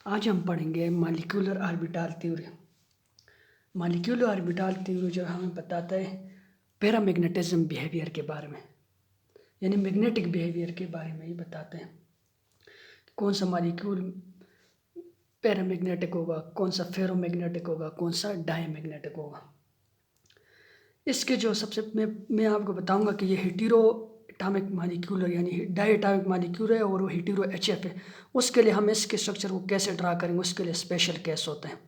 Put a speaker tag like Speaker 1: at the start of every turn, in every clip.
Speaker 1: आज हम पढ़ेंगे molecular orbital theory. Molecular orbital theory जो हमें बताता है पैरामैग्नेटिज्म बिहेवियर के बारे में, यानी मैग्नेटिक बिहेवियर के बारे में ही बताते हैं। कौन सा मॉलिक्यूल पैरामैग्नेटिक होगा, कौन सा फेरोमैग्नेटिक होगा, कौन सा डायमैग्नेटिक होगा। इसके जो सबसे मैं आपको बताऊंगा कि ये हेटेरो एटॉमिक मॉलिक्यूल यानी डाई एटॉमिक मॉलिक्यूल है और वो हेटेरो HF है। उसके लिए हम इसके स्ट्रक्चर को कैसे ड्रा करेंगे, उसके लिए स्पेशल केस होते हैं।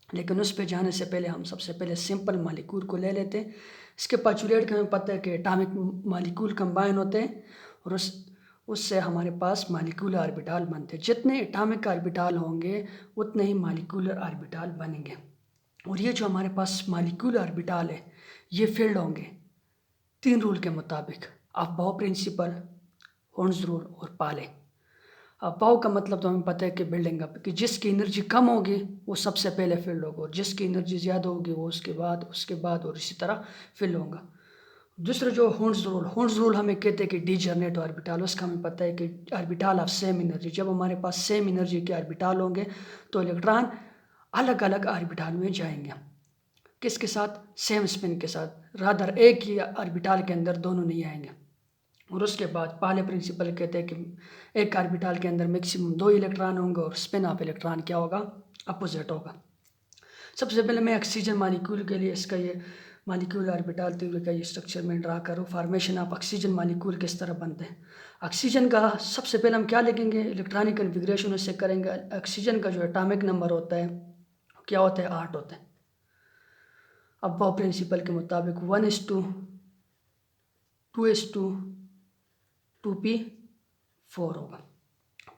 Speaker 1: लेकिन उस पर जाने से पहले हम सबसे पहले सिंपल मॉलिक्यूल को ले लेते हैं। इसके पाचुलेट का हमें पता है कि एटॉमिक मॉलिक्यूल कंबाइन होते हैं और उससे हमारे पास मॉलिक्यूलर ऑर्बिटल बनते हैं। जितने एटॉमिक ऑर्बिटल होंगे उतने ही मॉलिक्यूलर ऑर्बिटल बनेंगे। और ये जो हमारे पास मॉलिक्यूलर ऑर्बिटल है ये फील्ड होंगे 3 रूल के मुताबिक, अफबाउ प्रिंसिपल, हॉर्न्स रूल और पाले। अफबाउ का मतलब तो हमें पता है कि बिल्डिंग अप, कि जिसकी एनर्जी कम होगी वो सबसे पहले फील्ड होगा और जिसकी एनर्जी ज़्यादा होगी वो उसके बाद और इसी तरह फील्ड होगा। दूसरा जो हॉर्न्स रूल हमें कहते हैं कि डीजनरेट ऑर्बिटल, उसका हमें पता है कि ऑर्बिटल ऑफ सेम एनर्जी, जब हमारे पास सेम एनर्जी के ऑर्बिटल होंगे तो इलेक्ट्रॉन अलग अलग ऑर्बिटल में जाएंगे। किसके साथ? सेम स्पिन के साथ, रादर एक ही ऑर्बिटल के अंदर दोनों नहीं आएंगे। और उसके बाद पाले प्रिंसिपल कहते हैं कि एक ऑर्बिटल के अंदर मैक्सिमम 2 इलेक्ट्रॉन होंगे और स्पिन ऑफ इलेक्ट्रॉन क्या होगा? अपोजिट होगा। सबसे पहले मैं ऑक्सीजन मॉलिक्यूल के लिए इसका ये मॉलिक्यूल ऑर्बिटल थ्योरी का ये स्ट्रक्चर में ड्रा करूँ। फॉर्मेशन ऑफ ऑक्सीजन मॉलिक्यूल किस तरह बनते हैं। ऑक्सीजन का सबसे पहले हम क्या लिखेंगे? इलेक्ट्रॉनिक कन्फिग्रेशन उससे करेंगे। ऑक्सीजन का जो एटॉमिक नंबर होता है क्या होता है? 8 होता है। अब्बाउ प्रिंसिपल के मुताबिक 1:2, 2:2, 2p4 होगा,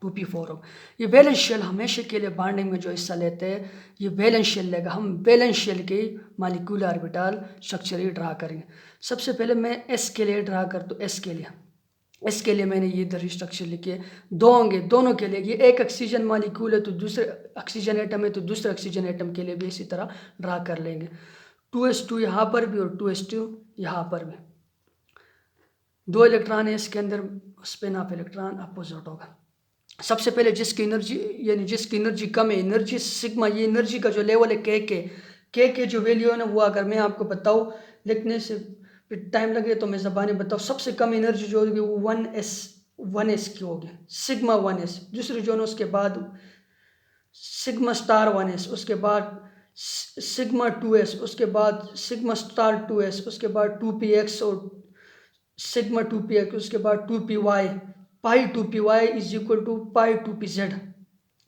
Speaker 1: 2p4 होगा। ये वैलेंस शेल हमेशा के लिए बॉन्डिंग में जो हिस्सा लेते हैं ये वैलेंस शेल लेगा। हम वैलेंस शेल की मॉलिक्यूलर ऑर्बिटल स्ट्रक्चर ही ड्रा करेंगे। सबसे पहले मैं एस के लिए ड्रा कर दूँ। एस के लिए मैंने ये इधर स्ट्रक्चर लिखी है। 2 होंगे दोनों के लिए। ये एक ऑक्सीजन मॉलिक्यूल है तो दूसरे ऑक्सीजन एटम है तो दूसरे ऑक्सीजन एटम के लिए भी इसी तरह ड्रा कर लेंगे। 2s2 यहाँ पर भी और 2s2 यहाँ पर भी। 2 इलेक्ट्रॉन है इसके अंदर, स्पिन ऑफ इलेक्ट्रॉन अपोजिट होगा। सबसे पहले जिसकी एनर्जी कम है, एनर्जी सिग्मा, ये एनर्जी का जो लेवल है के जो वैल्यू है ना, वो अगर मैं आपको बताऊँ लिखने से टाइम लगे तो मैं ज़बानी बताऊँ। सबसे कम एनर्जी जो होगी वो 1s की होगी, सिग्मा 1s। दूसरी जो है उसके बाद सिग्मा स्टार 1s, उसके बाद सिग्मा 2s, उसके बाद सिग्मा स्टार 2s, उसके बाद 2px और सिग्मा 2px, उसके बाद 2py। Pi 2py is equal to pi 2pz।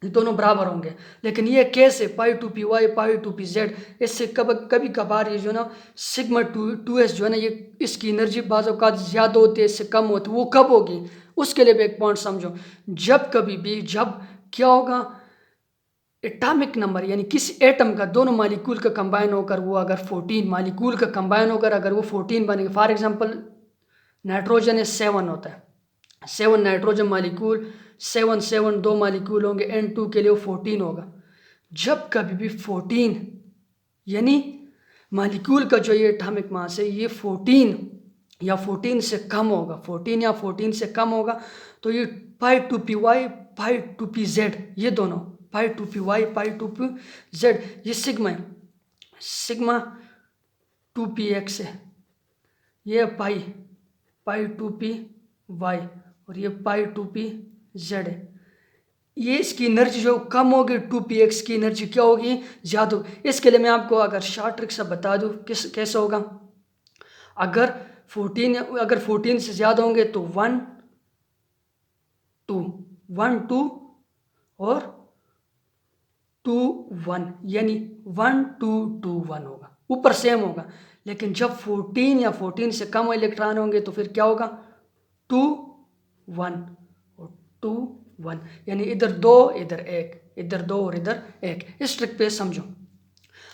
Speaker 1: ये दोनों बराबर होंगे। लेकिन ये केस है पाई 2py पाई 2pz, इससे कभी कभार ये जो ना सिग्मा 2s जो है ना, ये इसकी एनर्जी बाज़ औक़ात ज़्यादा होती है, इससे कम होती है। वो कब होगी उसके लिए भी एक पॉइंट समझो। जब क्या होगा? एटॉमिक नंबर यानी किसी एटम का दोनों मालिक्यूल का कंबाइन होकर वो अगर 14 मालिक्यूल का कंबाइन होकर अगर वो 14 बनेगा। फॉर एग्जांपल नाइट्रोजन है 7 होता है, 7 नाइट्रोजन मालिक्यूल, 7 2 मालिक्यूल होंगे, N2 के लिए वो 14 होगा। जब कभी भी 14 यानी मालिक्यूल का जो ये एटॉमिक मास है ये 14 या 14 से कम होगा, 14 या 14 से कम होगा तो ये पाई 2py पाई 2pz, ये दोनों पाई 2py पाई 2pz, ये सिग्मा है, सिग्मा 2px है, ये पाई 2py और ये पाई 2pz है। ये इसकी एनर्जी जो कम होगी 2px की एनर्जी क्या होगी? ज़्यादा होगी। इसके लिए मैं आपको अगर शॉर्ट ट्रिक से बता दूँ कैसे होगा। अगर 14 से ज़्यादा होंगे तो 1 2 और 2 1 यानी 1 2 2 1 होगा, ऊपर सेम होगा। लेकिन जब 14 या 14 से कम इलेक्ट्रॉन होंगे तो फिर क्या होगा? 2 1 और 2 1, यानी इधर 2 इधर 1, इधर 2 और इधर 1। इस ट्रिक पे समझो।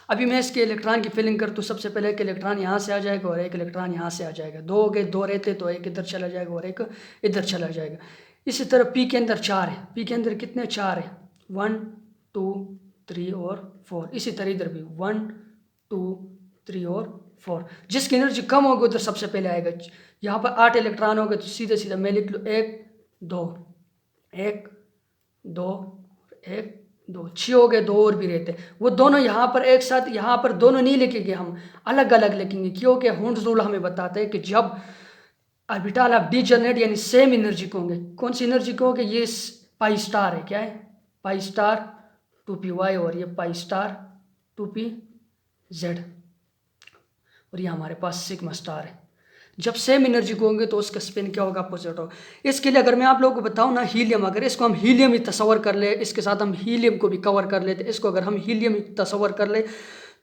Speaker 1: अभी मैं इसके इलेक्ट्रॉन की फिलिंग कर तो सबसे पहले एक इलेक्ट्रॉन यहाँ से आ जाएगा और एक इलेक्ट्रॉन यहाँ से आ जाएगा। 2 हो गए, 2 रहते तो एक इधर चला जाएगा और एक इधर चला जाएगा। इसी तरह पी के अंदर 4 है, पी के अंदर कितने? 4 है, 1 2 3 और 4। इसी तरह इधर भी 1 2 3 और 4। जिसकी एनर्जी कम होगी उधर सबसे पहले आएगा। यहाँ पर 8 इलेक्ट्रॉन हो गए तो सीधे सीधा मैं लिख लूँ 1 2 1 2 1 दो, 6 हो गए, दो और भी रहते, वो दोनों यहाँ पर एक साथ, यहाँ पर दोनों नहीं लिखेंगे, हम अलग अलग लिखेंगे, क्योंकि हुंड रूल हमें बताता है कि जब ऑर्बिटल ऑफ डिजनरेट यानी सेम एनर्जी के होंगे, कौन सी एनर्जी के होंगे, ये पाई स्टार है, क्या है, पाई स्टार 2p y, और ये पाई स्टार 2p z, और ये हमारे पास सिग्मा स्टार है। जब सेम एनर्जी को होंगे तो उसका स्पिन क्या होगा, अपोजिट होगा। इसके लिए अगर मैं आप लोगों को बताऊं ना, हीलियम, अगर इसको हम हीलियम ही तस्वर कर ले, इसके साथ हम हीलियम को भी कवर कर लेते, इसको अगर हम हीलियम ही तस्वर कर ले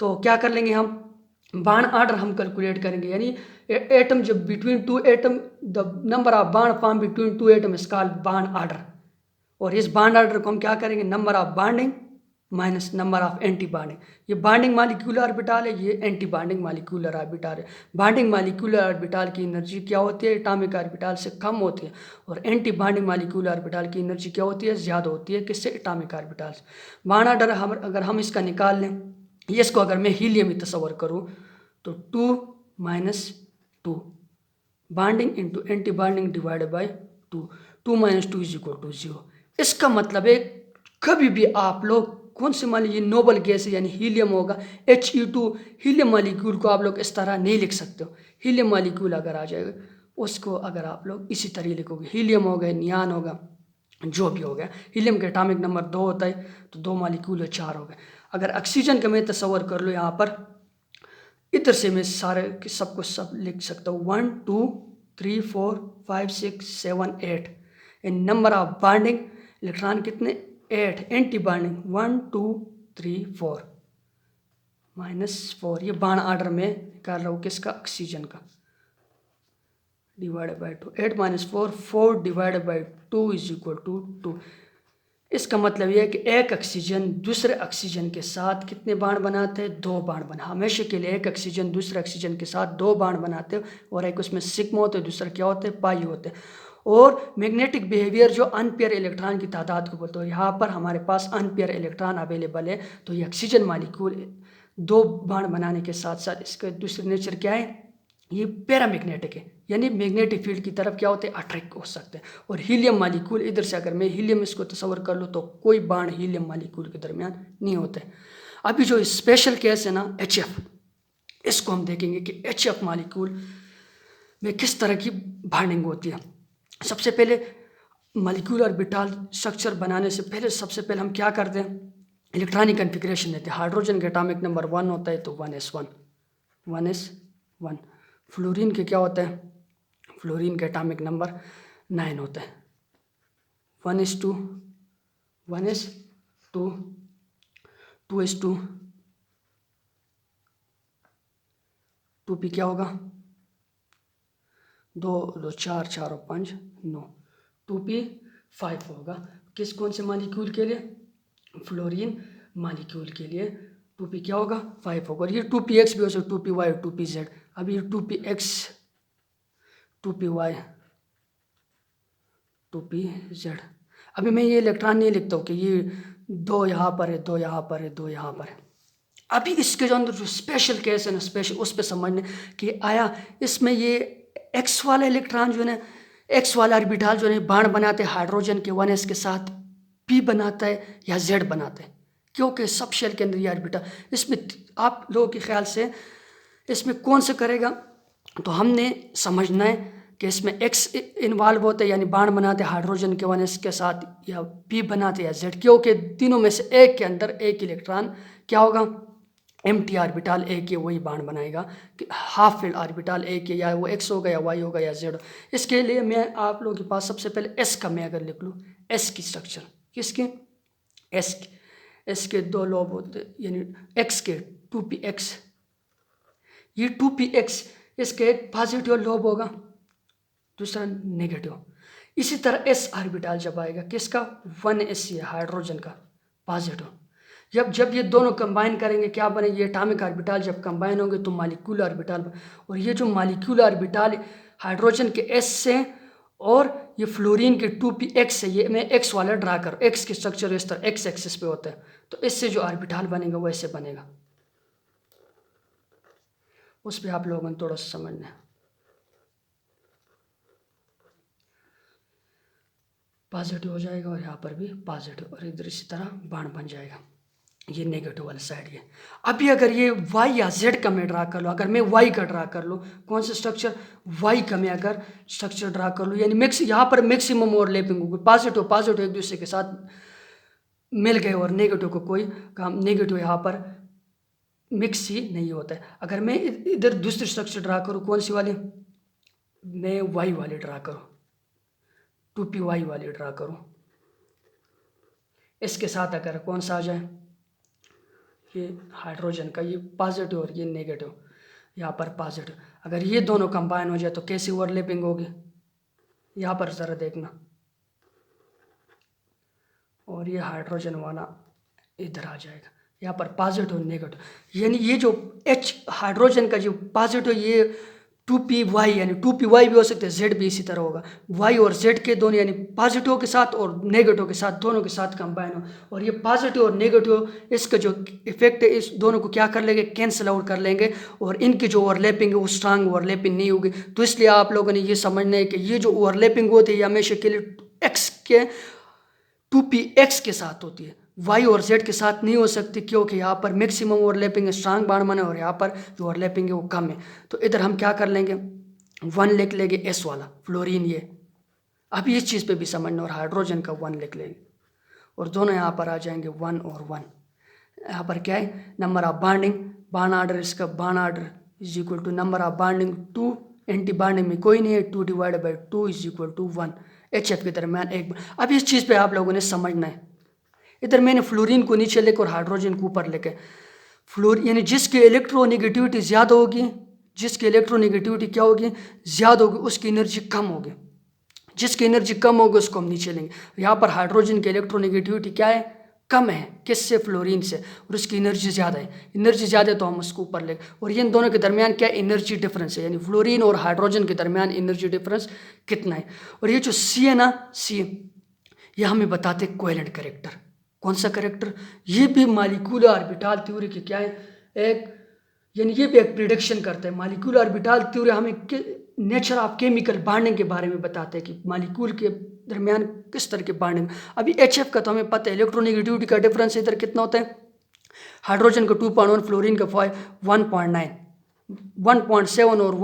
Speaker 1: तो क्या कर लेंगे, हम बाण आर्डर हम कैलकुलेट करेंगे, यानी एटम जब between two atom, the number of bond form between two atom is called bond order, और इस बाण आर्डर को हम क्या करेंगे, number of binding minus number of anti binding. ये बाइंडिंग मालिक्यूलर ऑर्बिटल है, ये एंटी बाइंडिंग मालिक्यूलर ऑर्बिटल है। बाइंडिंग मालिक्यूलर ऑर्बिटल की एनर्जी क्या होती है, एटॉमिक ऑर्बिटल से कम होती है, और एंटी बाइंडिंग मालिक्यूलर ऑर्बिटल की एनर्जी क्या होती है, ज़्यादा होती है, किससे, एटॉमिक ऑर्बिटल से। बाण आर्डर हम अगर हम इसका निकाल लें, इसको अगर मैं हीलियम ही तस्वर करूँ तो 2 - 2 binding into anti binding divided by 2, 2 - 2 = 0। इसका मतलब है कभी भी आप लोग कौन से, मान लीजिए नोबल गैस है यानी हीलियम होगा, He2, हीलियम मालिक्यूल को आप लोग इस तरह नहीं लिख सकते हो। हीलियम मालिक्यूल अगर आ जाएगा उसको अगर आप लोग इसी तरह लिखोगे, हीलियम हो गया, नियान होगा, जो भी हो गया, हीलियम का एटॉमिक नंबर 2 होता है, तो 2 मालिक्यूल है, 4 हो गए। अगर ऑक्सीजन का मैं तस्वर कर लो, यहाँ पर इधर से मैं सारे सबको सब लिख सकता हूँ, 1 2 3 4 5 6 7 8, इन नंबर ऑफ बाइंडिंग इलेक्ट्रॉन कितने, 8, एंटी बाइंडिंग 1 2 3 4 -4, ये बाण आर्डर में निकाल रहा हूँ किसका, ऑक्सीजन का, डिवाइडेड बाई 2, 8 - 4, 4 डिवाइडेड बाई 2 = 2। इसका मतलब यह है कि एक ऑक्सीजन दूसरे ऑक्सीजन के साथ कितने बाण बनाते हैं, 2 बाण बना, हमेशा के लिए एक ऑक्सीजन दूसरे ऑक्सीजन के साथ 2 बाण बनाते हैं, और एक उसमें सिग्मा होते हैं, दूसरा क्या होते हैं, पाई होते हैं। और मैग्नेटिक बिहेवियर जो अनपेयर इलेक्ट्रॉन की तादाद को बोलते हैं, यहाँ पर हमारे पास अनपेयर इलेक्ट्रॉन अवेलेबल है, तो ये ऑक्सीजन मालिक्यूल 2 बाण बनाने के साथ साथ इसका दूसरा नेचर क्या है, ये पैरामैग्नेटिक है, यानी मैग्नेटिक फील्ड की तरफ क्या होते हैं, अट्रैक्ट हो सकते हैं। और हीलियम मालिक्यूल, इधर से अगर मैं हीलियम इसको तस्वर कर लूँ तो कोई बाण हीलियम मालिक्यूल के दरमियान नहीं होते। अभी जो स्पेशल केस है ना, HF, इसको हम देखेंगे कि HF मालिक्यूल में किस तरह की बाइंडिंग होती है। सबसे पहले मालिक्यूल ऑर्बिटल स्ट्रक्चर बनाने से पहले सबसे पहले हम क्या करते हैं, इलेक्ट्रॉनिक कन्फिग्रेशन देते हैं। हाइड्रोजन का एटॉमिक नंबर 1 होता है, तो 1s1, 1s1। फ्लोरीन के क्या होता है, फ्लोरीन का एटॉमिक नंबर 9 होता है, 1s2, 1s2, 2s2, 2p क्या होगा, 2 2 4 4 और 5 9, 2p 5 होगा। किस कौन से मालिक्यूल के लिए, फ्लोरीन मालिक्यूल के लिए 2p क्या होगा, 5 होगा। और ये 2px भी हो सकता है, 2py और 2pz। अब ये 2px, 2py, 2pz। अभी मैं ये इलेक्ट्रॉन नहीं लिखता हूँ कि ये 2 यहाँ पर है, 2 यहाँ पर है, 2 यहाँ पर है। अभी इसके जो अंदर जो स्पेशल केस है ना, स्पेशल उस पर समझने कि आया इसमें ये एक्स वाला इलेक्ट्रॉन जो है ना, एक्स वाला ऑर्बिटल जो है बाण बनाते हैं हाइड्रोजन के 1s के साथ, p बनाता है या z बनाता है, क्योंकि सब शेल के अंदर ये ऑर्बिटल, इसमें आप लोगों के ख्याल से इसमें कौन से करेगा, तो हमने समझना है कि इसमें x इन्वॉल्व होते हैं, यानी बाण बनाते हैं हाइड्रोजन के 1s के साथ, या p बनाते हैं या z, क्योंकि तीनों में से एक के अंदर एक इलेक्ट्रॉन क्या होगा, एम्प्टी ऑर्बिटल एक है, वही बाण बनाएगा कि हाफ फील्ड ऑर्बिटल एक है, या वो x होगा या y होगा या z। इसके लिए मैं आप लोगों के पास सबसे पहले s का मैं अगर लिख लूँ, s की स्ट्रक्चर, किसके, s के 2 लोब होते, यानी x के 2px, ये 2px, इसके एक पॉजिटिव लोब होगा, दूसरा नेगेटिव। इसी तरह s ऑर्बिटल जब आएगा किसका, 1s है, हाइड्रोजन का, पॉजिटिव। जब ये दोनों कंबाइन करेंगे क्या बनेंगे, ये एटॉमिक ऑर्बिटल जब कंबाइन होंगे तो मालिक्यूल ऑर्बिटल। और ये जो मालिक्यूल ऑर्बिटल हाइड्रोजन के s से और ये फ्लोरीन के 2px से, ये मैं x वाला ड्रा कर, x की स्ट्रक्चर इस तरह x एक्सिस पे होता है, तो इससे जो ऑर्बिटल बनेगा वो ऐसे बनेगा। उस पर आप लोगों ने थोड़ा सा समझना है। पॉजिटिव हो जाएगा और यहाँ पर भी पॉजिटिव, और इधर इसी तरह बाण बन जाएगा। ये नेगेटिव वाला साइड ये। अभी अगर ये वाई या जेड का मैं ड्रा कर लूँ, अगर मैं वाई का ड्रा कर लूँ, कौन सा स्ट्रक्चर, वाई का मैं अगर स्ट्रक्चर ड्रा कर लूँ, यानी मिक्स, यहाँ पर मैक्सिमम ओवरलैपिंग होगी, पॉजिटिव पॉजिटिव एक दूसरे के साथ मिल गए और नेगेटिव को कोई काम, नेगेटिव यहाँ पर मिक्स ही नहीं होता है। अगर मैं इधर दूसरी स्ट्रक्चर ड्रा करूँ, कौन सी वाली, मैं वाई वाली ड्रा करूँ, 2p वाई वाली ड्रा करूँ, इसके साथ अगर कौन सा आ जाए, ये हाइड्रोजन का, ये पॉजिटिव और ये नेगेटिव, यहाँ पर पॉजिटिव, अगर ये दोनों कंबाइन हो जाए तो कैसी ओवरलैपिंग होगी, यहाँ पर ज़रा देखना, और ये हाइड्रोजन वाला इधर आ जाएगा, यहाँ पर पॉजिटिव और नेगेटिव, यानी ये जो H हाइड्रोजन का जो पॉजिटिव, ये 2py, यानी 2py भी हो सकते हैं, Z भी इसी तरह होगा, y और Z के दोनों, यानी पॉजिटिव के साथ और नेगेटिव के साथ, दोनों के साथ कंबाइन हो, और ये पॉजिटिव और नेगेटिव, इसका जो इफेक्ट है, इस दोनों को क्या कर लेंगे, कैंसिल आउट कर लेंगे, और इनकी जो ओवरलैपिंग है वो स्ट्रांग ओवरलैपिंग नहीं होगी। तो इसलिए आप लोगों ने ये समझना है कि ये जो ओवरलैपिंग होती है हमेशा के लिए x के 2px के साथ होती है, y और z के साथ नहीं हो सकती, क्योंकि यहाँ पर मैक्सिमम ओवरलैपिंग है, स्ट्रांग बाण बने, और यहाँ पर जो ओवरलैपिंग है वो कम है। तो इधर हम क्या कर लेंगे, 1 लिख लेंगे, s वाला फ्लोरीन ये, अब इस चीज़ पे भी समझना, और हाइड्रोजन का 1 लिख लेंगे, और दोनों यहाँ पर आ जाएंगे 1 और 1। यहाँ पर क्या है, number of bonding, bond order, इसका bond order is equal to number of bonding 2, antibonding में कोई नहीं है, 2 divide by 2 is equal to 1, HF के दरमियान एक। अब इस चीज़ पे आप लोगों ने समझना है, इधर मैंने फ्लोरीन को नीचे लेकर और हाइड्रोजन को ऊपर लेके, यानी जिसकी इलेक्ट्रोनेगेटिविटी ज़्यादा होगी, जिसकी इलेक्ट्रोनेगेटिविटी क्या होगी, ज़्यादा होगी, उसकी एनर्जी कम होगी, जिसकी एनर्जी कम होगी उसको हम नीचे लेंगे। यहाँ पर हाइड्रोजन की इलेक्ट्रोनेगेटिविटी क्या है, कम है, किससे, फ्लोरीन से, और उसकी एनर्जी ज़्यादा है, एनर्जी ज़्यादा है तो हम उसको ऊपर लेंगे। और इन दोनों के दरमियान क्या एनर्जी डिफरेंस है, यानी फ्लोरीन और हाइड्रोजन के दरमियान एनर्जी डिफरेंस कितना है। और ये जो सी है ना, सी, ये हमें बताते कोवेलेंट कैरेक्टर। कौन सा कैरेक्टर, ये भी मॉलिक्यूलर ऑर्बिटल थ्योरी की क्या है, एक, यानी ये भी एक प्रिडिक्शन करता है। मॉलिक्यूलर ऑर्बिटल थ्योरी हमें नेचर ऑफ केमिकल बाइंडिंग के बारे में बताते हैं कि मॉलिक्यूल के दरमियान किस तरह के बाइंडिंग। अभी HF का तो हमें पता है, इलेक्ट्रोनेगेटिविटी का डिफरेंस इधर कितना होता है, हाइड्रोजन का 2.1, फ्लोरीन का 1.9, 1.7 और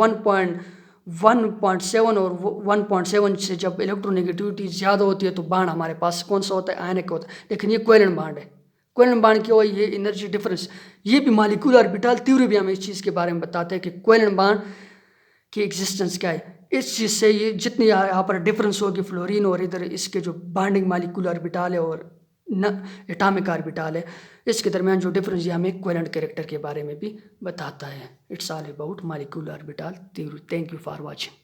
Speaker 1: 1.7 और 1.7 से जब इलेक्ट्रोनेगेटिविटी ज़्यादा होती है तो बाण हमारे पास कौन सा होता है, आयनिक होता है। लेकिन ये कोवेलेंट बांड है, कोवेलेंट बांड क्या हुआ, ये एनर्जी डिफरेंस, ये भी मॉलिक्यूलर ऑर्बिटल थ्योरी भी हमें इस चीज़ के बारे में बताते हैं कि कोवेलेंट बांड की एग्जिस्टेंस क्या है। इस चीज़ से ये जितनी यहाँ पर डिफरेंस होगी फ्लोरीन और इधर इसके जो बाइंडिंग मॉलिक्यूलर ऑर्बिटल है और न एटॉमिक ऑर्बिटल है, इसके दरमियान जो डिफरेंस ये हमें कोवेलेंट कैरेक्टर के बारे में भी बताता है। It's all about molecular orbital theory. Thank you for watching.